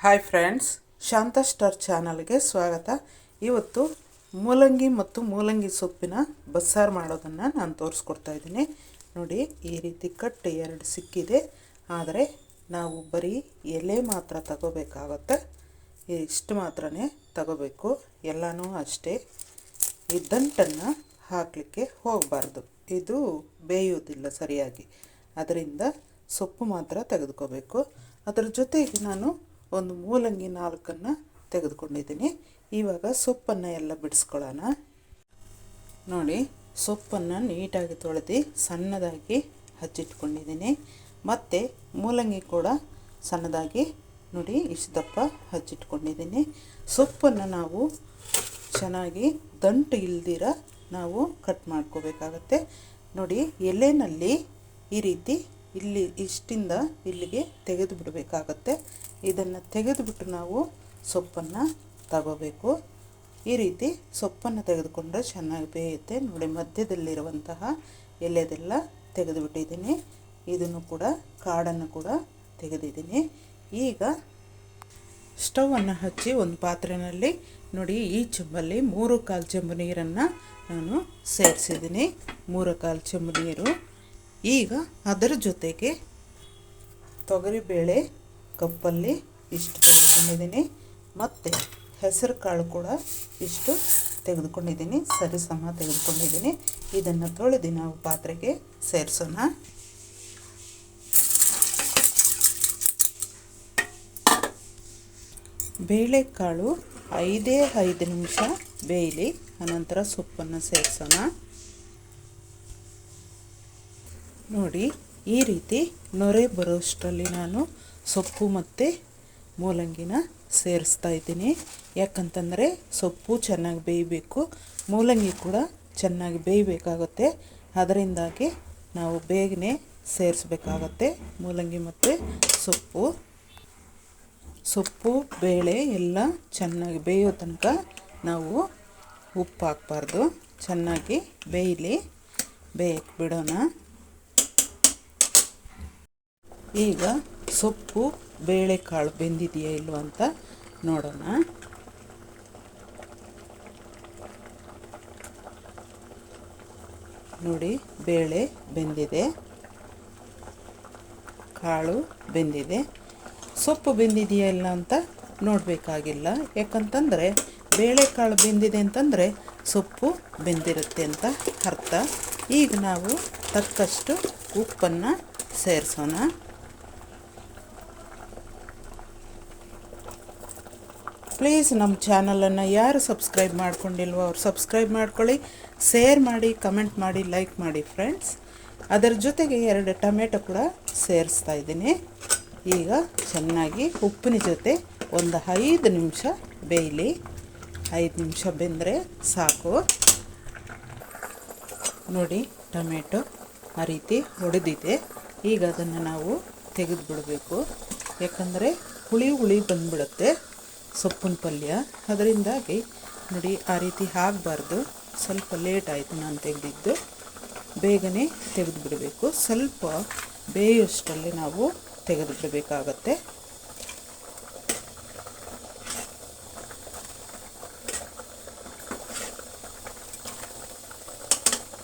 Hi friends, ಶಾಂತ star ಚಾನಲ್ಗೆ ಸ್ವಾಗತ. ಇವತ್ತು ಮೂಲಂಗಿ ಮತ್ತು ಮೂಲಂಗಿ ಸೊಪ್ಪಿನ ಬಸ್ಸಾರು ಮಾಡೋದನ್ನು ನಾನು ತೋರಿಸ್ಕೊಡ್ತಾ ಇದ್ದೀನಿ. ನೋಡಿ, ಈ ರೀತಿ ಕಟ್ಟು ಎರಡು ಸಿಕ್ಕಿದೆ. ಆದರೆ ನಾವು ಬರೀ ಎಲೆ ಮಾತ್ರ ತಗೋಬೇಕಾಗತ್ತೆ. ಇಷ್ಟು ಮಾತ್ರನೇ ತಗೋಬೇಕು. ಎಲ್ಲನೂ ಅಷ್ಟೇ. ಈ ದಂಟನ್ನು ಹಾಕಲಿಕ್ಕೆ ಹೋಗಬಾರ್ದು, ಇದು ಬೇಯೋದಿಲ್ಲ ಸರಿಯಾಗಿ. ಅದರಿಂದ ಸೊಪ್ಪು ಮಾತ್ರ ತೆಗೆದುಕೋಬೇಕು. ಅದರ ಜೊತೆಗೆ ನಾನು ಒಂದು ಮೂಲಂಗಿ 4 ತೆಗೆದುಕೊಂಡಿದ್ದೀನಿ. ಇವಾಗ ಸೊಪ್ಪನ್ನು ಎಲ್ಲ ಬಿಡಿಸ್ಕೊಳ್ಳೋಣ. ನೋಡಿ, ಸೊಪ್ಪನ್ನು ನೀಟಾಗಿ ತೊಳೆದು ಸಣ್ಣದಾಗಿ ಹಚ್ಚಿಟ್ಕೊಂಡಿದ್ದೀನಿ. ಮತ್ತು ಮೂಲಂಗಿ ಕೂಡ ಸಣ್ಣದಾಗಿ ನೋಡಿ ಇಷ್ಟು ದಪ್ಪ ಹಚ್ಚಿಟ್ಕೊಂಡಿದ್ದೀನಿ. ಸೊಪ್ಪನ್ನು ನಾವು ಚೆನ್ನಾಗಿ ದಂಟು ಇಲ್ದಿರ ನಾವು ಕಟ್ ಮಾಡ್ಕೋಬೇಕಾಗತ್ತೆ. ನೋಡಿ, ಎಲೆಯಲ್ಲಿ ಈ ರೀತಿ ಇಲ್ಲಿ ಇಷ್ಟಿಂದ ಇಲ್ಲಿಗೆ ತೆಗೆದು ಬಿಡಬೇಕಾಗತ್ತೆ. ಇದನ್ನು ತೆಗೆದುಬಿಟ್ಟು ನಾವು ಸೊಪ್ಪನ್ನು ತಗೋಬೇಕು. ಈ ರೀತಿ ಸೊಪ್ಪನ್ನು ತೆಗೆದುಕೊಂಡ್ರೆ ಚೆನ್ನಾಗಿ ಬೇಯುತ್ತೆ. ನೋಡಿ, ಮಧ್ಯದಲ್ಲಿರುವಂತಹ ಎಲೆದೆಲ್ಲ ತೆಗೆದುಬಿಟ್ಟಿದ್ದೀನಿ. ಇದನ್ನು ಕೂಡ ಕಾಡನ್ನು ಕೂಡ ತೆಗೆದಿದ್ದೀನಿ. ಈಗ ಸ್ಟವನ್ನು ಹಚ್ಚಿ ಒಂದು ಪಾತ್ರೆಯಲ್ಲಿ ನೋಡಿ ಈ ಚೆಂಬಲ್ಲಿ 3/4 ಚೆಂಬು ನೀರನ್ನು ನಾನು ಸೇರಿಸಿದ್ದೀನಿ. 3/4 ಚೆಂಬು ನೀರು. ಈಗ ಅದರ ಜೊತೆಗೆ ತೊಗರಿಬೇಳೆ ಕಪ್ಪಲ್ಲಿ ಇಷ್ಟು ತೆಗೆದುಕೊಂಡಿದ್ದೀನಿ. ಮತ್ತು ಹೆಸರು ಕಾಳು ಕೂಡ ಇಷ್ಟು ತೆಗೆದುಕೊಂಡಿದ್ದೀನಿ, ಸರಿಸಮ ತೆಗೆದುಕೊಂಡಿದ್ದೀನಿ. ಇದನ್ನು ತೊಳೆದು ನಾವು ಪಾತ್ರೆಗೆ ಸೇರಿಸೋಣ. ಬೇಳೆಕಾಳು 5 ನಿಮಿಷ ಬೇಯಲಿ, ಅನಂತರ ಸೊಪ್ಪನ್ನು ಸೇರಿಸೋಣ. ನೋಡಿ, ಈ ರೀತಿ ನೊರೆ ಬರೋಷ್ಟರಲ್ಲಿ ನಾನು ಸೊಪ್ಪು ಮತ್ತು ಮೂಲಂಗಿನ ಸೇರಿಸ್ತಾ ಇದ್ದೀನಿ. ಯಾಕಂತಂದರೆ ಸೊಪ್ಪು ಚೆನ್ನಾಗಿ ಬೇಯಬೇಕು, ಮೂಲಂಗಿ ಕೂಡ ಚೆನ್ನಾಗಿ ಬೇಯಬೇಕಾಗುತ್ತೆ. ಅದರಿಂದಾಗಿ ನಾವು ಬೇಗನೆ ಸೇರಿಸ್ಬೇಕಾಗತ್ತೆ ಮೂಲಂಗಿ ಮತ್ತು ಸೊಪ್ಪು ಬೇಳೆ ಎಲ್ಲ ಚೆನ್ನಾಗಿ ಬೇಯೋ ತನಕ ನಾವು ಉಪ್ಪು ಹಾಕಬಾರ್ದು. ಚೆನ್ನಾಗಿ ಬೇಯಕ್ಕೆ ಬಿಡೋಣ. ಈಗ ಸೊಪ್ಪು ಬೇಳೆಕಾಳು ಬೆಂದಿದೆಯಾ ಇಲ್ವ ಅಂತ ನೋಡೋಣ. ನೋಡಿ, ಬೇಳೆ ಬೆಂದಿದೆ, ಕಾಳು ಬೆಂದಿದೆ. ಸೊಪ್ಪು ಬೆಂದಿದೆಯಾ ಇಲ್ಲ ಅಂತ ನೋಡಬೇಕಾಗಿಲ್ಲ. ಯಾಕಂತಂದರೆ ಬೇಳೆಕಾಳು ಬೆಂದಿದೆ ಅಂತಂದರೆ ಸೊಪ್ಪು ಬೆಂದಿರುತ್ತೆ ಅಂತ ಅರ್ಥ. ಈಗ ನಾವು ತಕ್ಕಷ್ಟು ಉಪ್ಪನ್ನು ಸೇರಿಸೋಣ. ಪ್ಲೀಸ್ ನಮ್ಮ ಚಾನಲನ್ನು ಯಾರು ಸಬ್ಸ್ಕ್ರೈಬ್ ಮಾಡ್ಕೊಂಡಿಲ್ವೋ ಅವ್ರು ಸಬ್ಸ್ಕ್ರೈಬ್ ಮಾಡ್ಕೊಳ್ಳಿ, ಶೇರ್ ಮಾಡಿ, ಕಮೆಂಟ್ ಮಾಡಿ, ಲೈಕ್ ಮಾಡಿ ಫ್ರೆಂಡ್ಸ್. ಅದರ ಜೊತೆಗೆ 2 ಟೊಮೆಟೊ ಕೂಡ ಸೇರಿಸ್ತಾ ಇದ್ದೀನಿ. ಈಗ ಚೆನ್ನಾಗಿ ಉಪ್ಪಿನ ಜೊತೆ ಒಂದು 5 ನಿಮಿಷ ಬೇಯಲಿ. 5 ನಿಮಿಷ ಬೆಂದರೆ ಸಾಕು. ನೋಡಿ, ಟೊಮೆಟೊ ಆ ರೀತಿ ಒಡೆದಿದೆ. ಈಗ ಅದನ್ನು ನಾವು ತೆಗೆದು ಬಿಡಬೇಕು. ಯಾಕಂದರೆ ಹುಳಿ ಬಂದುಬಿಡುತ್ತೆ ಸೊಪ್ಪಿನ ಪಲ್ಯ. ಅದರಿಂದಾಗಿ ನೋಡಿ ಆ ರೀತಿ ಆಗಬಾರ್ದು. ಸ್ವಲ್ಪ ಲೇಟ್ ಆಯಿತು ನಾನು ತೆಗೆದಿದ್ದು. ಬೇಗನೆ ತೆಗೆದು ಬಿಡಬೇಕು. ಸ್ವಲ್ಪ ಬೇಯೋಷ್ಟರಲ್ಲಿ ನಾವು ತೆಗೆದು ಬಿಡಬೇಕಾಗತ್ತೆ.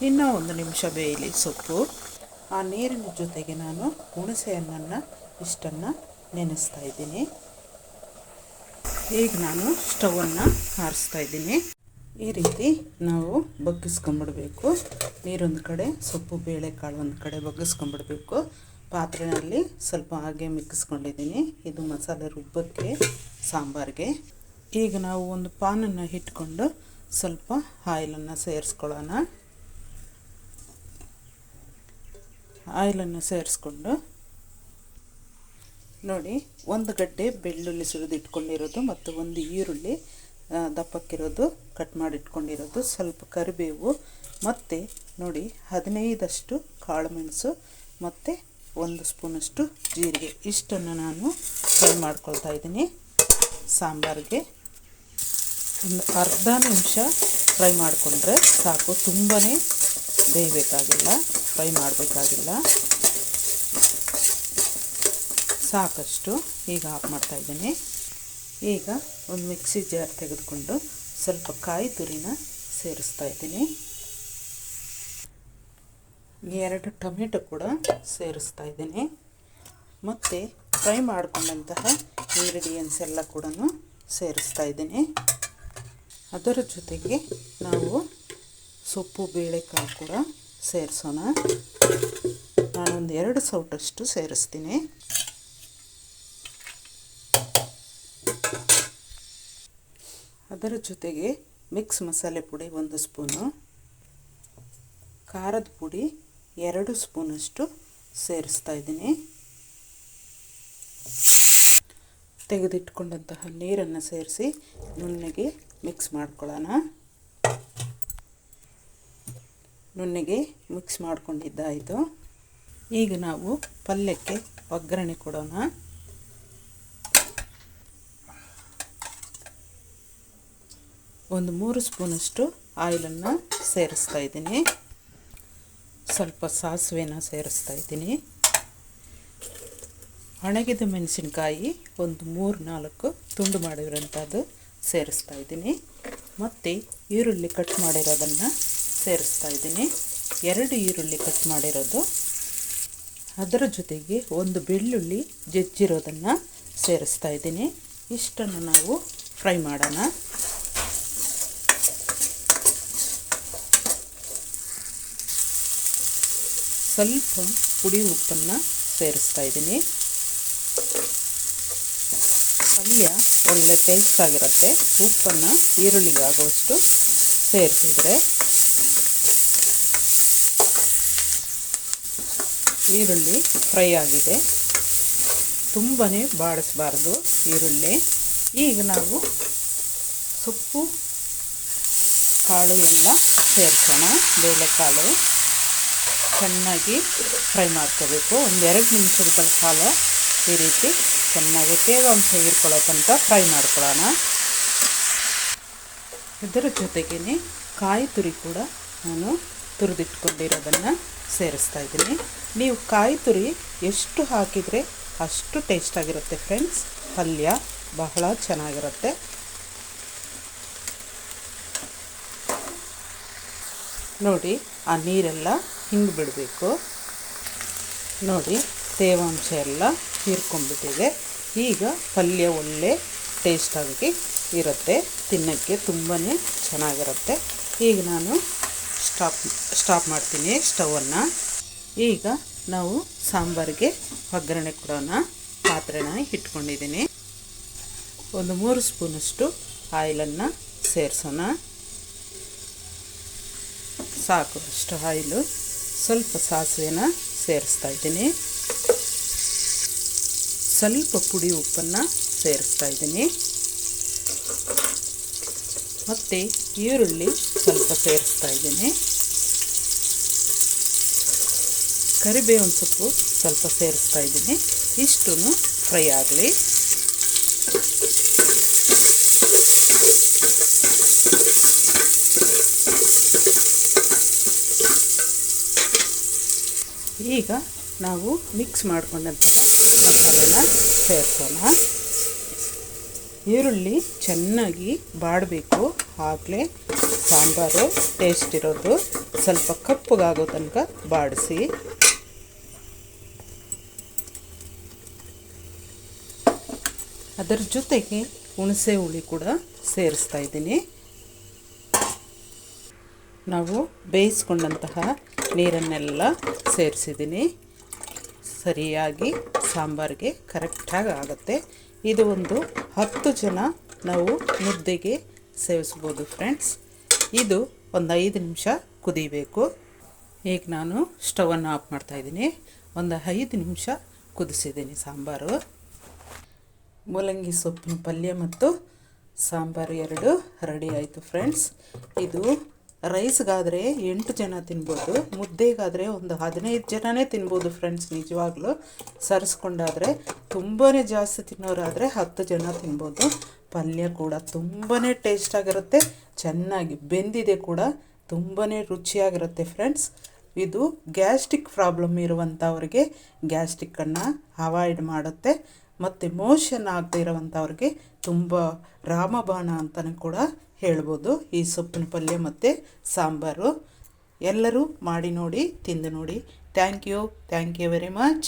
ಇನ್ನೂ 1 ನಿಮಿಷ ಬೇಯಲಿ ಸೊಪ್ಪು. ಆ ನೀರಿನ ಜೊತೆಗೆ ನಾನು ಹುಣಸೆ ಹಣ್ಣನ್ನು ಇಷ್ಟನ್ನು ನೆನೆಸ್ತಾ ಇದ್ದೀನಿ. ಈಗ ನಾನು ಸ್ಟವನ್ನು ಆರಿಸ್ತಾ ಇದ್ದೀನಿ. ಈ ರೀತಿ ನಾವು ಬಗ್ಗಿಸ್ಕೊಂಬಿಡಬೇಕು. ನೀರೊಂದು ಕಡೆ, ಸೊಪ್ಪು ಬೇಳೆಕಾಳು ಒಂದು ಕಡೆ ಬಗ್ಗಿಸ್ಕೊಂಬಿಡಬೇಕು. ಪಾತ್ರೆಯಲ್ಲಿ ಸ್ವಲ್ಪ ಹಾಗೆ ಮಿಕ್ಕಿಸ್ಕೊಂಡಿದ್ದೀನಿ. ಇದು ಮಸಾಲೆ ರುಬ್ಬಕ್ಕೆ, ಸಾಂಬಾರಿಗೆ. ಈಗ ನಾವು ಒಂದು ಪಾನನ್ನು ಇಟ್ಕೊಂಡು ಸ್ವಲ್ಪ ಆಯಿಲನ್ನು ಸೇರಿಸ್ಕೊಳ್ಳೋಣ. ಆಯಿಲನ್ನು ಸೇರಿಸ್ಕೊಂಡು ನೋಡಿ, 1 ಗಡ್ಡೆ ಬೆಳ್ಳುಳ್ಳಿ ಸುರಿದು ಇಟ್ಕೊಂಡಿರೋದು ಮತ್ತು 1 ಈರುಳ್ಳಿ ದಪ್ಪಕ್ಕಿರೋದು ಕಟ್ ಮಾಡಿ ಇಟ್ಕೊಂಡಿರೋದು, ಸ್ವಲ್ಪ ಕರಿಬೇವು ಮತ್ತು ನೋಡಿ 15 ಕಾಳುಮೆಣಸು ಮತ್ತು 1 ಸ್ಪೂನಷ್ಟು ಜೀರಿಗೆ, ಇಷ್ಟನ್ನು ನಾನು ಫ್ರೈ ಮಾಡ್ಕೊಳ್ತಾ ಇದ್ದೀನಿ. ಸಾಂಬಾರಿಗೆ ಒಂದು ಅರ್ಧ ನಿಮಿಷ ಫ್ರೈ ಮಾಡಿಕೊಂಡ್ರೆ ಸಾಕು. ತುಂಬಾ ಬೇಯಬೇಕಾಗಿಲ್ಲ, ಫ್ರೈ ಮಾಡಬೇಕಾಗಿಲ್ಲ. ಸಾಕಷ್ಟು ಈಗ ಆಫ್ ಮಾಡ್ತಾಯಿದ್ದೀನಿ. ಈಗ ಒಂದು ಮಿಕ್ಸಿ ಜಾರ್ ತೆಗೆದುಕೊಂಡು ಸ್ವಲ್ಪ ಕಾಯಿ ತುರಿನ ಸೇರಿಸ್ತಾ ಇದ್ದೀನಿ. 2 ಟೊಮೆಟೊ ಕೂಡ ಸೇರಿಸ್ತಾ ಇದ್ದೀನಿ. ಮತ್ತು ಫ್ರೈ ಮಾಡಿಕೊಂಡಂತಹ ಇಂಗ್ರೀಡಿಯೆಂಟ್ಸ್ ಎಲ್ಲ ಕೂಡ ಸೇರಿಸ್ತಾ ಇದ್ದೀನಿ. ಅದರ ಜೊತೆಗೆ ನಾವು ಸೊಪ್ಪು ಬೇಳೆಕಾಳು ಕೂಡ ಸೇರಿಸೋಣ. ನಾನೊಂದು 2 ಸೌಟಷ್ಟು ಸೇರಿಸ್ತೀನಿ. ಅದರ ಜೊತೆಗೆ ಮಿಕ್ಸ್ ಮಸಾಲೆ ಪುಡಿ 1 ಸ್ಪೂನು, ಖಾರದ ಪುಡಿ 2 ಸ್ಪೂನಷ್ಟು ಸೇರಿಸ್ತಾ ಇದ್ದೀನಿ. ತೆಗೆದಿಟ್ಕೊಂಡಂತಹ ನೀರನ್ನು ಸೇರಿಸಿ ನುಣ್ಣಗೆ ಮಿಕ್ಸ್ ಮಾಡ್ಕೊಳ್ಳೋಣ. ನುಣ್ಣಗೆ ಮಿಕ್ಸ್ ಮಾಡ್ಕೊಂಡಿದ್ದಾಯಿತು. ಈಗ ನಾವು ಪಲ್ಯಕ್ಕೆ ಒಗ್ಗರಣೆ ಕೊಡೋಣ. ಒಂದು 3 ಸ್ಪೂನಷ್ಟು ಆಯಿಲನ್ನು ಸೇರಿಸ್ತಾ ಇದ್ದೀನಿ. ಸ್ವಲ್ಪ ಸಾಸಿವೆನ ಸೇರಿಸ್ತಾ ಇದ್ದೀನಿ. ಒಣಗಿದ ಮೆಣಸಿನಕಾಯಿ ಒಂದು 3-4 ತುಂಡು ಮಾಡಿರೋಂಥದ್ದು ಸೇರಿಸ್ತಾ ಇದ್ದೀನಿ. ಮತ್ತು ಈರುಳ್ಳಿ ಕಟ್ ಮಾಡಿರೋದನ್ನು ಸೇರಿಸ್ತಾ ಇದ್ದೀನಿ. 2 ಈರುಳ್ಳಿ ಕಟ್ ಮಾಡಿರೋದು. ಅದರ ಜೊತೆಗೆ ಒಂದು ಬೆಳ್ಳುಳ್ಳಿ ಜಜ್ಜಿರೋದನ್ನು ಸೇರಿಸ್ತಾ ಇದ್ದೀನಿ. ಇಷ್ಟನ್ನು ನಾವು ಫ್ರೈ ಮಾಡೋಣ. ಸ್ವಲ್ಪ ಪುಡಿ ಉಪ್ಪನ್ನು ಸೇರಿಸ್ತಾ ಇದ್ದೀನಿ. ಪಲ್ಯ ಒಳ್ಳೆ ಟೇಸ್ಟ್ ಆಗಿರುತ್ತೆ. ಉಪ್ಪನ್ನು ಈರುಳ್ಳಿಗೆ ಆಗುವಷ್ಟು ಸೇರಿಸಿದರೆ. ಈರುಳ್ಳಿ ಫ್ರೈ ಆಗಿದೆ. ತುಂಬಾ ಬಾಡಿಸಬಾರ್ದು ಈರುಳ್ಳಿ. ಈಗ ನಾವು ಸೊಪ್ಪು ಕಾಳು ಎಲ್ಲ ಸೇರಿಸೋಣ. ಬೇಳೆಕಾಳು ಚೆನ್ನಾಗಿ ಫ್ರೈ ಮಾಡ್ಕೋಬೇಕು. ಒಂದು 2 ನಿಮಿಷಗಳ ಕಾಲ ಈ ರೀತಿ ಚೆನ್ನಾಗಿ ತೇವಾಂಶ ಹೀರ್ಕೊಳ್ಳೋ ತನಕ ಫ್ರೈ ಮಾಡ್ಕೊಳ್ಳೋಣ. ಇದರ ಜೊತೆಗೇ ಕಾಯಿ ತುರಿ ಕೂಡ ನಾನು ತುರಿದಿಟ್ಕೊಂಡಿರೋದನ್ನು ಸೇರಿಸ್ತಾ ಇದ್ದೀನಿ. ನೀವು ಕಾಯಿ ತುರಿ ಎಷ್ಟು ಹಾಕಿದರೆ ಅಷ್ಟು ಟೇಸ್ಟಾಗಿರುತ್ತೆ ಫ್ರೆಂಡ್ಸ್. ಪಲ್ಯ ಬಹಳ ಚೆನ್ನಾಗಿರುತ್ತೆ. ನೋಡಿ, ಆ ನೀರೆಲ್ಲ ಹಿಂಗೆ ಬಿಡಬೇಕು. ನೋಡಿ, ತೇವಾಂಶ ಎಲ್ಲ ಹೀರ್ಕೊಂಡ್ಬಿಟ್ಟಿದೆ. ಈಗ ಪಲ್ಯ ಒಳ್ಳೆ ಟೇಸ್ಟಾಗಿ ಇರುತ್ತೆ. ತಿನ್ನೋಕ್ಕೆ ತುಂಬಾ ಚೆನ್ನಾಗಿರುತ್ತೆ. ಈಗ ನಾನು ಸ್ಟಾಪ್ ಮಾಡ್ತೀನಿ ಸ್ಟವನ್ನು. ಈಗ ನಾವು ಸಾಂಬಾರಿಗೆ ಒಗ್ಗರಣೆ ಕೊಡೋಣ. ಪಾತ್ರೆನ ಇಟ್ಕೊಂಡಿದ್ದೀನಿ. ಒಂದು 3 ಸ್ಪೂನಷ್ಟು ಆಯಿಲನ್ನು ಸೇರಿಸೋಣ. ಸಾಕು ಅಷ್ಟು ಆಯಿಲು. ಸ್ವಲ್ಪ ಸಾಸಿವೆನ ಸೇರಿಸ್ತಾ ಇದ್ದೀನಿ. ಸ್ವಲ್ಪ ಪುಡಿ ಉಪ್ಪನ್ನು ಸೇರಿಸ್ತಾ ಇದ್ದೀನಿ. ಮತ್ತು ಈರುಳ್ಳಿ ಸ್ವಲ್ಪ ಸೇರಿಸ್ತಾ ಇದ್ದೀನಿ. ಕರಿಬೇವಿನ ಸೊಪ್ಪು ಸ್ವಲ್ಪ ಸೇರಿಸ್ತಾ ಇದ್ದೀನಿ. ಇಷ್ಟೂ ಫ್ರೈ ಆಗಲಿ. ಈಗ ನಾವು ಮಿಕ್ಸ್ ಮಾಡಿಕೊಂಡಂತಹ ಮಸಾಲೆನ ಸೇರಿಸೋಣ. ಈರುಳ್ಳಿ ಚೆನ್ನಾಗಿ ಬಾಡಬೇಕು. ಆಗಲೇ ಸಾಂಬಾರು ಟೇಸ್ಟ್ ಇರೋದು. ಸ್ವಲ್ಪ ಕಪ್ಪಗಾಗೋ ತನಕ ಬಾಡಿಸಿ. ಅದರ ಜೊತೆಗೆ ಹುಣಸೆ ಹುಳಿ ಕೂಡ ಸೇರಿಸ್ತಾ ಇದ್ದೀನಿ. ನಾವು ಬೇಯಿಸ್ಕೊಂಡಂತಹ ನೀರನ್ನೆಲ್ಲ ಸೇರಿಸಿದ್ದೀನಿ. ಸರಿಯಾಗಿ ಸಾಂಬಾರಿಗೆ ಕರೆಕ್ಟಾಗಿ ಆಗುತ್ತೆ. ಇದು ಒಂದು 10 ಜನ ನಾವು ಮುದ್ದೆಗೆ ಸೇವಿಸ್ಬೋದು ಫ್ರೆಂಡ್ಸ್. ಇದು ಒಂದು 5 ನಿಮಿಷ ಕುದಿಬೇಕು. ಈಗ ನಾನು ಸ್ಟವನ್ನು ಆಫ್ ಮಾಡ್ತಾಯಿದ್ದೀನಿ. ಒಂದು 5 ನಿಮಿಷ ಕುದಿಸಿದ್ದೀನಿ ಸಾಂಬಾರು. ಮೂಲಂಗಿ ಸೊಪ್ಪಿನ ಪಲ್ಯ ಮತ್ತು ಸಾಂಬಾರು 2 ರೆಡಿ ಆಯಿತು ಫ್ರೆಂಡ್ಸ್. ಇದು ರೈಸ್ಗಾದರೆ 8 ಜನ ತಿನ್ಬೋದು. ಮುದ್ದೆಗಾದರೆ ಒಂದು 15 ಜನನೇ ತಿನ್ಬೋದು ಫ್ರೆಂಡ್ಸ್. ನಿಜವಾಗ್ಲೂ ಸರಿಸ್ಕೊಂಡಾದರೆ ತುಂಬಾ ಜಾಸ್ತಿ ತಿನ್ನೋರಾದರೆ 10 ಜನ ತಿನ್ಬೋದು. ಪಲ್ಯ ಕೂಡ ತುಂಬಾ ಟೇಸ್ಟಾಗಿರುತ್ತೆ. ಚೆನ್ನಾಗಿ ಬೆಂದಿದೆ ಕೂಡ. ತುಂಬಾ ರುಚಿಯಾಗಿರುತ್ತೆ ಫ್ರೆಂಡ್ಸ್. ಇದು ಗ್ಯಾಸ್ಟ್ರಿಕ್ ಪ್ರಾಬ್ಲಮ್ ಇರುವಂಥವ್ರಿಗೆ ಗ್ಯಾಸ್ಟ್ರಿಕ್ಕನ್ನು ಅವಾಯ್ಡ್ ಮಾಡುತ್ತೆ. ಮತ್ತು ಮೋಷನ್ ಆಗದೆ ಇರೋವಂಥವ್ರಿಗೆ ತುಂಬ ರಾಮಬಾಣ ಅಂತಲೂ ಕೂಡ ಹೇಳ್ಬೋದು ಈ ಸೊಪ್ಪಿನ ಪಲ್ಯ ಮತ್ತು ಸಾಂಬಾರು. ಎಲ್ಲರೂ ಮಾಡಿ ನೋಡಿ, ತಿಂದು ನೋಡಿ. Thank you very much.